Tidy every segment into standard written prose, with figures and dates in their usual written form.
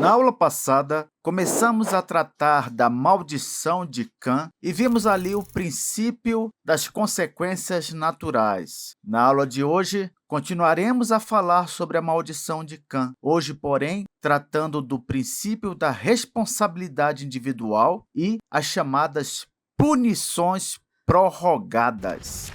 Na aula passada, começamos a tratar da maldição de Cã e vimos ali o princípio das consequências naturais. Na aula de hoje, continuaremos a falar sobre a maldição de Cã. Hoje, porém, tratando do princípio da responsabilidade individual e as chamadas punições prorrogadas.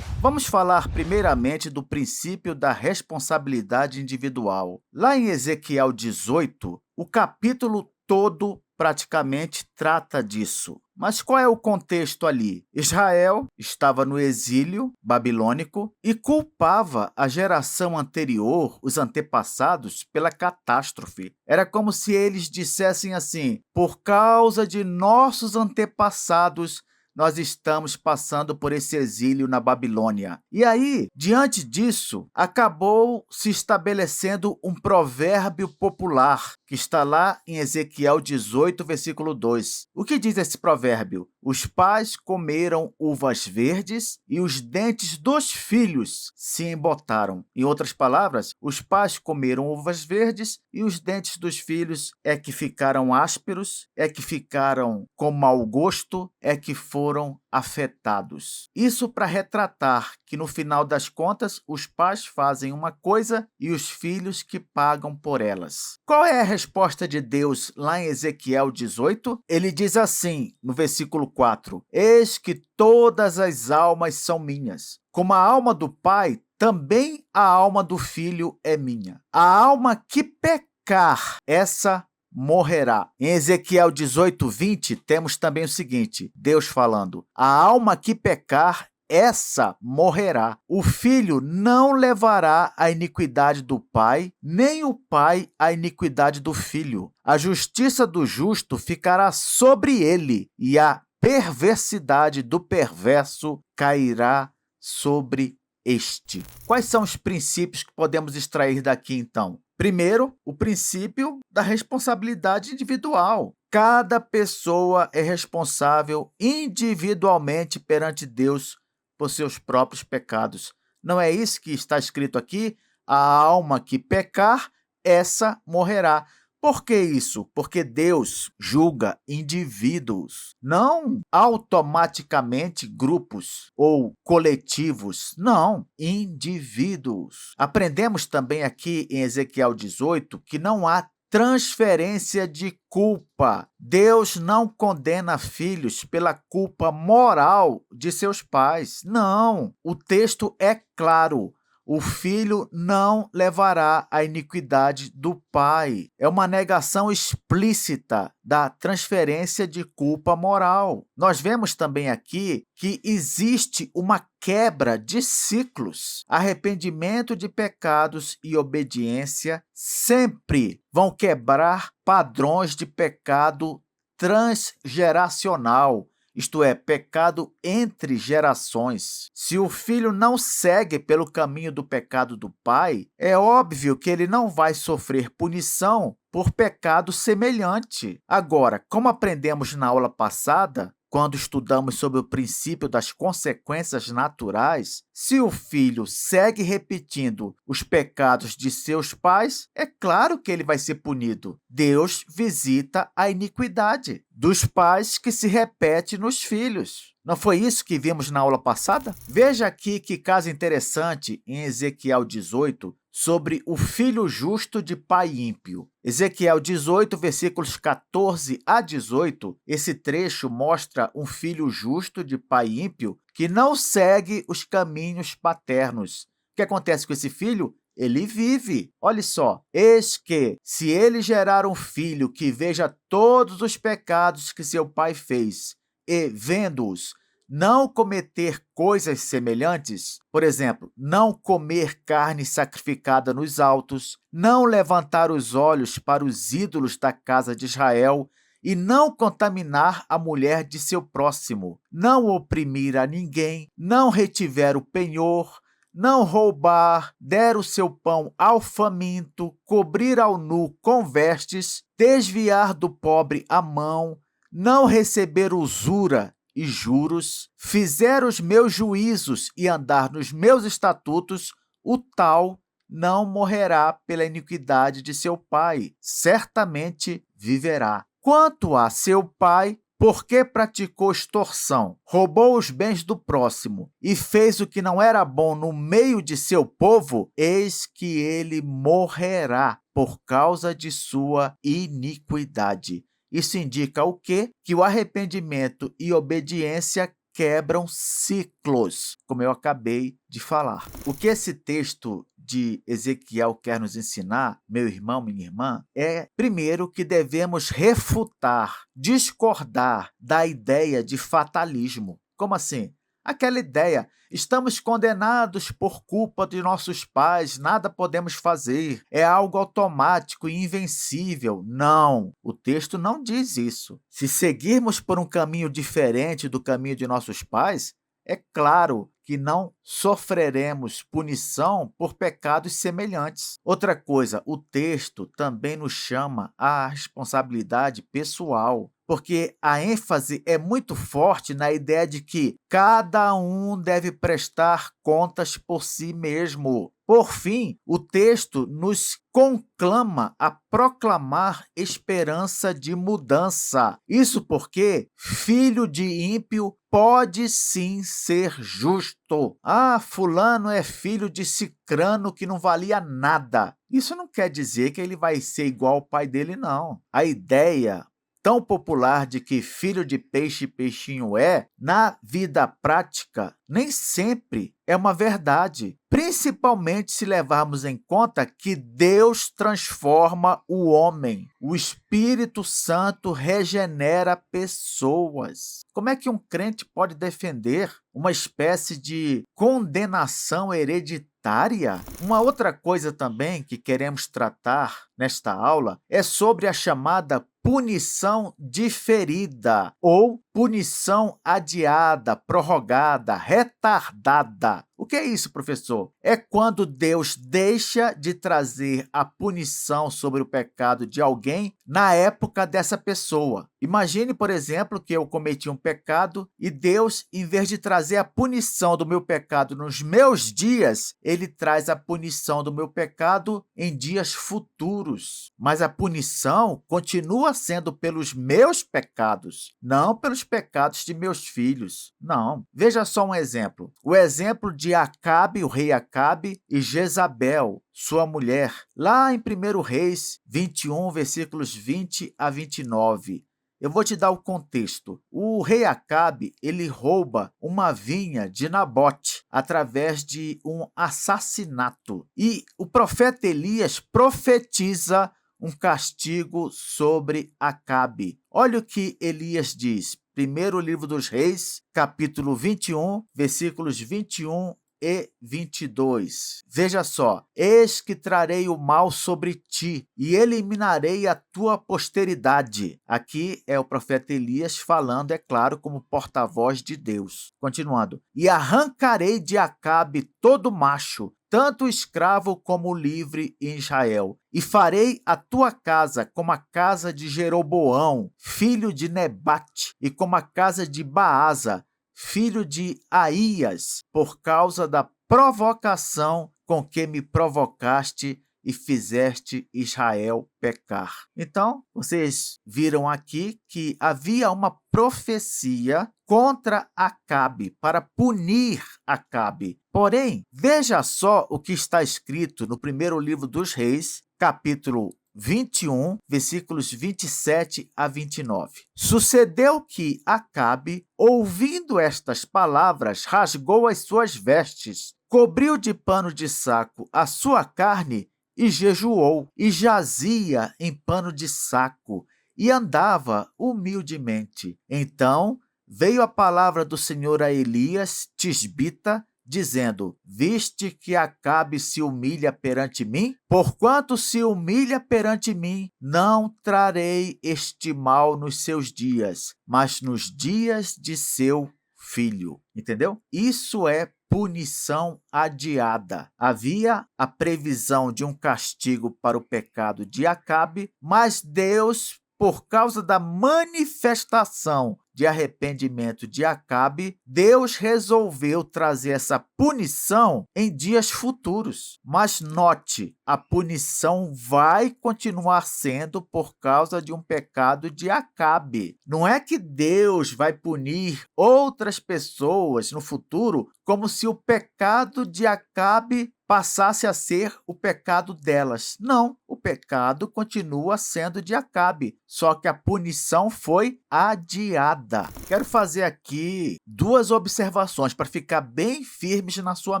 Vamos falar primeiramente do princípio da responsabilidade individual. Lá em Ezequiel 18, o capítulo todo praticamente trata disso. Mas qual é o contexto ali? Israel estava no exílio babilônico e culpava a geração anterior, os antepassados, pela catástrofe. Era como se eles dissessem assim: por causa de nossos antepassados, nós estamos passando por esse exílio na Babilônia. E aí, diante disso, acabou se estabelecendo um provérbio popular, que está lá em Ezequiel 18, versículo 2. O que diz esse provérbio? Os pais comeram uvas verdes e os dentes dos filhos se embotaram. Em outras palavras, os pais comeram uvas verdes e os dentes dos filhos é que ficaram ásperos, é que ficaram com mau gosto, é que foram afetados. Isso para retratar que, no final das contas, os pais fazem uma coisa e os filhos que pagam por elas. Qual é a resposta de Deus lá em Ezequiel 18? Ele diz assim, no versículo 4: Eis que todas as almas são minhas. Como a alma do pai, também a alma do filho é minha. A alma que pecar, essa morrerá. Em Ezequiel 18, 20, temos também o seguinte, Deus falando: a alma que pecar, essa morrerá. O filho não levará a iniquidade do pai, nem o pai a iniquidade do filho. A justiça do justo ficará sobre ele, e a perversidade do perverso cairá sobre este. Quais são os princípios que podemos extrair daqui, então? Primeiro, o princípio da responsabilidade individual. Cada pessoa é responsável individualmente perante Deus por seus próprios pecados. Não é isso que está escrito aqui? A alma que pecar, essa morrerá. Por que isso? Porque Deus julga indivíduos, não automaticamente grupos ou coletivos, não, indivíduos. Aprendemos também aqui em Ezequiel 18 que não há transferência de culpa. Deus não condena filhos pela culpa moral de seus pais. Não, o texto é claro. O filho não levará a iniquidade do pai. É uma negação explícita da transferência de culpa moral. Nós vemos também aqui que existe uma quebra de ciclos. Arrependimento de pecados e obediência sempre vão quebrar padrões de pecado transgeracional. Isto é, pecado entre gerações. Se o filho não segue pelo caminho do pecado do pai, é óbvio que ele não vai sofrer punição por pecado semelhante. Agora, como aprendemos na aula passada, quando estudamos sobre o princípio das consequências naturais, se o filho segue repetindo os pecados de seus pais, é claro que ele vai ser punido. Deus visita a iniquidade dos pais que se repete nos filhos. Não foi isso que vimos na aula passada? Veja aqui que caso interessante em Ezequiel 18, sobre o filho justo de pai ímpio. Ezequiel 18, versículos 14 a 18, esse trecho mostra um filho justo de pai ímpio que não segue os caminhos paternos. O que acontece com esse filho? Ele vive. Olha só, eis que, se ele gerar um filho que veja todos os pecados que seu pai fez e, vendo-os, não cometer coisas semelhantes, por exemplo, não comer carne sacrificada nos altos, não levantar os olhos para os ídolos da casa de Israel e não contaminar a mulher de seu próximo, não oprimir a ninguém, não retiver o penhor, não roubar, der o seu pão ao faminto, cobrir ao nu com vestes, desviar do pobre a mão, não receber usura e juros, fizer os meus juízos e andar nos meus estatutos, o tal não morrerá pela iniquidade de seu pai, certamente viverá. Quanto a seu pai, porque praticou extorsão, roubou os bens do próximo e fez o que não era bom no meio de seu povo, eis que ele morrerá por causa de sua iniquidade. Isso indica o quê? Que o arrependimento e obediência quebram ciclos, como eu acabei de falar. O que esse texto de Ezequiel quer nos ensinar, meu irmão, minha irmã, é, primeiro, que devemos refutar, discordar da ideia de fatalismo. Como assim? Aquela ideia, estamos condenados por culpa de nossos pais, nada podemos fazer, é algo automático e invencível. Não, o texto não diz isso. Se seguirmos por um caminho diferente do caminho de nossos pais, é claro que não sofreremos punição por pecados semelhantes. Outra coisa, o texto também nos chama à responsabilidade pessoal, porque a ênfase é muito forte na ideia de que cada um deve prestar contas por si mesmo. Por fim, o texto nos conclama a proclamar esperança de mudança. Isso porque filho de ímpio pode sim ser justo. Ah, fulano é filho de cicrano que não valia nada. Isso não quer dizer que ele vai ser igual ao pai dele, não. A ideia tão popular de que filho de peixe, peixinho é, na vida prática, nem sempre é uma verdade. Principalmente se levarmos em conta que Deus transforma o homem. O Espírito Santo regenera pessoas. Como é que um crente pode defender uma espécie de condenação hereditária? Uma outra coisa também que queremos tratar nesta aula é sobre a chamada punição diferida ou punição adiada, prorrogada, retardada. O que é isso, professor? É quando Deus deixa de trazer a punição sobre o pecado de alguém na época dessa pessoa. Imagine, por exemplo, que eu cometi um pecado e Deus, em vez de trazer a punição do meu pecado nos meus dias, ele traz a punição do meu pecado em dias futuros. Mas a punição continua sendo pelos meus pecados, não pelos pecados de meus filhos. Não. Veja só um exemplo. O exemplo de Acabe, o rei Acabe, e Jezabel, sua mulher, lá em 1 Reis 21, versículos 20 a 29. Eu vou te dar o contexto. O rei Acabe, ele rouba uma vinha de Nabote através de um assassinato. E o profeta Elias profetiza um castigo sobre Acabe. Olha o que Elias diz. Primeiro livro dos Reis, capítulo 21, versículos 21 e 22. Veja só, eis que trarei o mal sobre ti e eliminarei a tua posteridade. Aqui é o profeta Elias falando, é claro, como porta-voz de Deus. Continuando, e arrancarei de Acabe todo macho, tanto escravo como livre em Israel. E farei a tua casa como a casa de Jeroboão, filho de Nebate, e como a casa de Baasa, filho de Aías, por causa da provocação com que me provocaste e fizeste Israel pecar. Então, vocês viram aqui que havia uma profecia contra Acabe, para punir Acabe. Porém, veja só o que está escrito no primeiro livro dos Reis, capítulo 21, versículos 27 a 29. Sucedeu que Acabe, ouvindo estas palavras, rasgou as suas vestes, cobriu de pano de saco a sua carne e jejuou, e jazia em pano de saco, e andava humildemente. Então veio a palavra do Senhor a Elias, tisbita, dizendo, viste que Acabe se humilha perante mim? Porquanto se humilha perante mim, não trarei este mal nos seus dias, mas nos dias de seu filho. Entendeu? Isso é punição adiada. Havia a previsão de um castigo para o pecado de Acabe, mas Deus, por causa da manifestação de arrependimento de Acabe, Deus resolveu trazer essa punição em dias futuros. Mas note, a punição vai continuar sendo por causa de um pecado de Acabe. Não é que Deus vai punir outras pessoas no futuro como se o pecado de Acabe passasse a ser o pecado delas. Não, o pecado continua sendo de Acabe, só que a punição foi adiada. Quero fazer aqui duas observações para ficar bem firmes na sua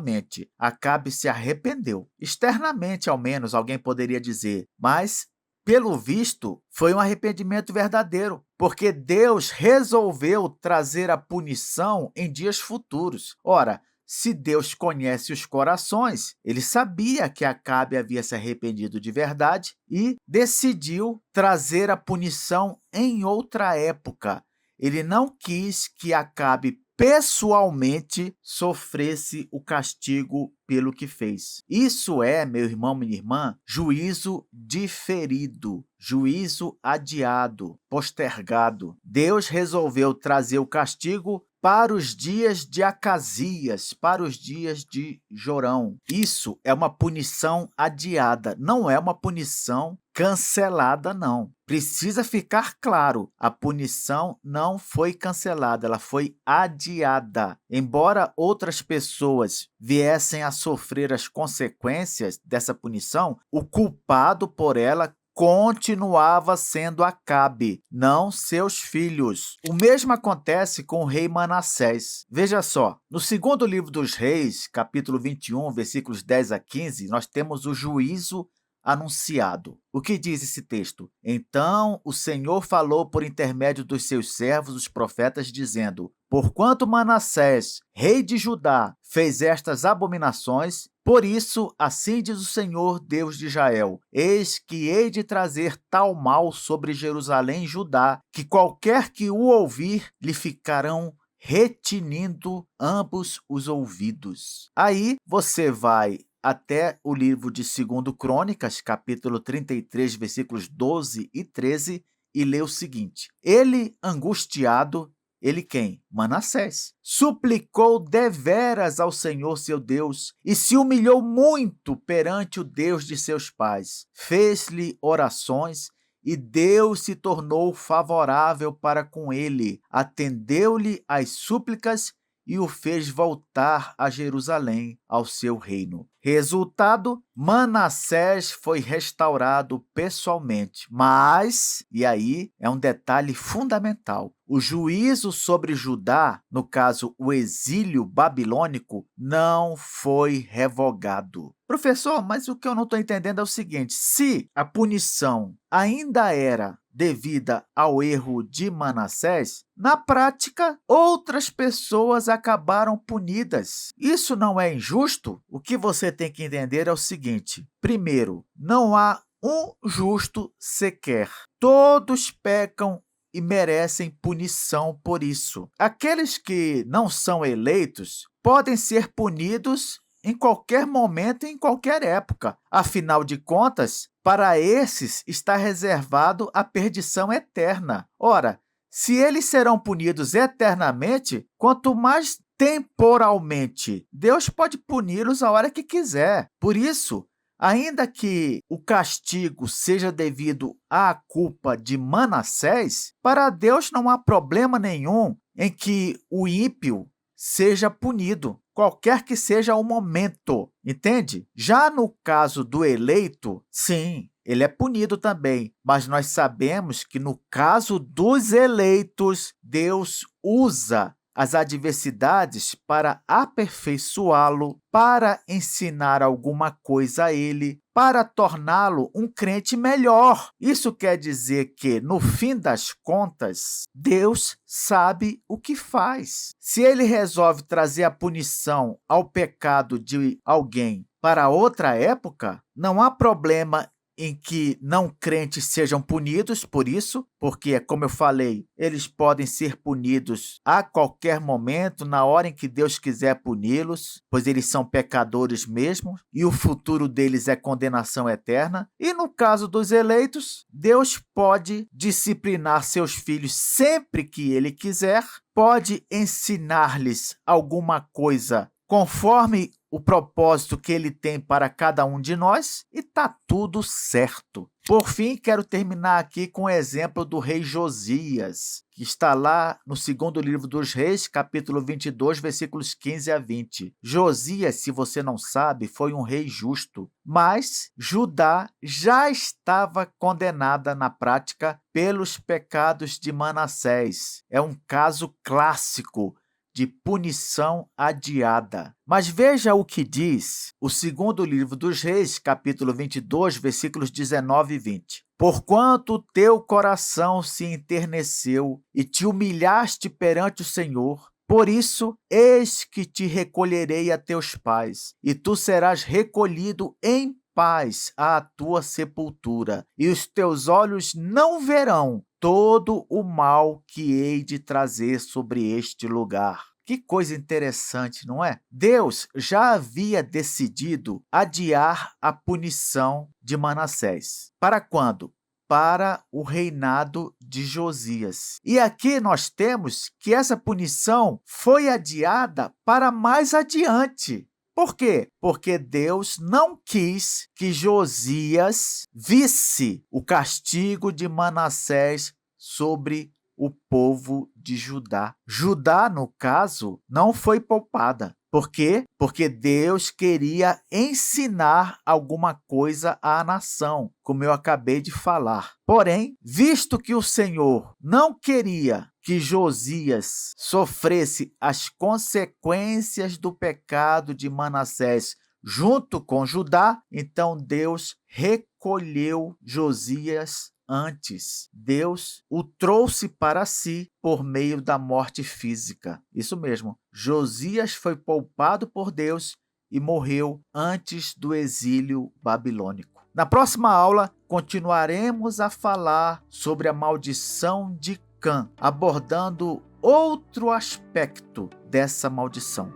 mente. Acabe se arrependeu. Externamente, ao menos, alguém poderia dizer, mas pelo visto, foi um arrependimento verdadeiro, porque Deus resolveu trazer a punição em dias futuros. Ora, se Deus conhece os corações, ele sabia que Acabe havia se arrependido de verdade e decidiu trazer a punição em outra época. Ele não quis que Acabe pessoalmente sofresse o castigo pelo que fez. Isso é, meu irmão, minha irmã, juízo diferido, juízo adiado, postergado. Deus resolveu trazer o castigo para os dias de Acasias, para os dias de Jorão. Isso é uma punição adiada, não é uma punição cancelada, não. Precisa ficar claro, a punição não foi cancelada, ela foi adiada. Embora outras pessoas viessem a sofrer as consequências dessa punição, o culpado por ela continuava sendo Acabe, não seus filhos. O mesmo acontece com o rei Manassés. Veja só, no segundo livro dos Reis, capítulo 21, versículos 10 a 15, nós temos o juízo anunciado. O que diz esse texto? Então o Senhor falou por intermédio dos seus servos, os profetas, dizendo: porquanto Manassés, rei de Judá, fez estas abominações, por isso, assim diz o Senhor, Deus de Israel: eis que hei de trazer tal mal sobre Jerusalém e Judá, que qualquer que o ouvir lhe ficarão retinindo ambos os ouvidos. Aí você vai até o livro de 2 Crônicas, capítulo 33, versículos 12 e 13, e lê o seguinte: ele, angustiado, ele quem? Manassés. Suplicou deveras ao Senhor seu Deus e se humilhou muito perante o Deus de seus pais. Fez-lhe orações e Deus se tornou favorável para com ele. Atendeu-lhe as súplicas e o fez voltar a Jerusalém, ao seu reino. Resultado, Manassés foi restaurado pessoalmente, mas, e aí é um detalhe fundamental, o juízo sobre Judá, no caso o exílio babilônico, não foi revogado. Professor, mas o que eu não estou entendendo é o seguinte: se a punição ainda era devida ao erro de Manassés, na prática, outras pessoas acabaram punidas. Isso não é injusto? O que você tem que entender é o seguinte: primeiro, não há um justo sequer. Todos pecam e merecem punição por isso. Aqueles que não são eleitos podem ser punidos em qualquer momento e em qualquer época. Afinal de contas, para esses está reservado a perdição eterna. Ora, se eles serão punidos eternamente, quanto mais temporalmente, Deus pode puni-los a hora que quiser. Por isso, ainda que o castigo seja devido à culpa de Manassés, para Deus não há problema nenhum em que o ímpio seja punido, qualquer que seja o momento, entende? Já no caso do eleito, sim, ele é punido também, mas nós sabemos que no caso dos eleitos, Deus usa as adversidades para aperfeiçoá-lo, para ensinar alguma coisa a ele, para torná-lo um crente melhor. Isso quer dizer que, no fim das contas, Deus sabe o que faz. Se ele resolve trazer a punição ao pecado de alguém para outra época, não há problema em que não crentes sejam punidos por isso, porque, como eu falei, eles podem ser punidos a qualquer momento, na hora em que Deus quiser puni-los, pois eles são pecadores mesmo, e o futuro deles é condenação eterna. E no caso dos eleitos, Deus pode disciplinar seus filhos sempre que ele quiser, pode ensinar-lhes alguma coisa conforme o propósito que ele tem para cada um de nós, e está tudo certo. Por fim, quero terminar aqui com o exemplo do rei Josias, que está lá no segundo livro dos Reis, capítulo 22, versículos 15 a 20. Josias, se você não sabe, foi um rei justo, mas Judá já estava condenada na prática pelos pecados de Manassés. É um caso clássico de punição adiada. Mas veja o que diz o segundo livro dos Reis, capítulo 22, versículos 19 e 20. Porquanto teu coração se enterneceu e te humilhaste perante o Senhor, por isso, eis que te recolherei a teus pais, e tu serás recolhido em paz à tua sepultura, e os teus olhos não verão todo o mal que hei de trazer sobre este lugar. Que coisa interessante, não é? Deus já havia decidido adiar a punição de Manassés. Para quando? Para o reinado de Josias. E aqui nós temos que essa punição foi adiada para mais adiante. Por quê? Porque Deus não quis que Josias visse o castigo de Manassés sobre o povo de Judá. Judá, no caso, não foi poupada. Por quê? Porque Deus queria ensinar alguma coisa à nação, como eu acabei de falar. Porém, visto que o Senhor não queria que Josias sofresse as consequências do pecado de Manassés junto com Judá, então Deus recolheu Josias antes. Deus o trouxe para si por meio da morte física. Isso mesmo, Josias foi poupado por Deus e morreu antes do exílio babilônico. Na próxima aula, continuaremos a falar sobre a maldição de Cã, abordando outro aspecto dessa maldição.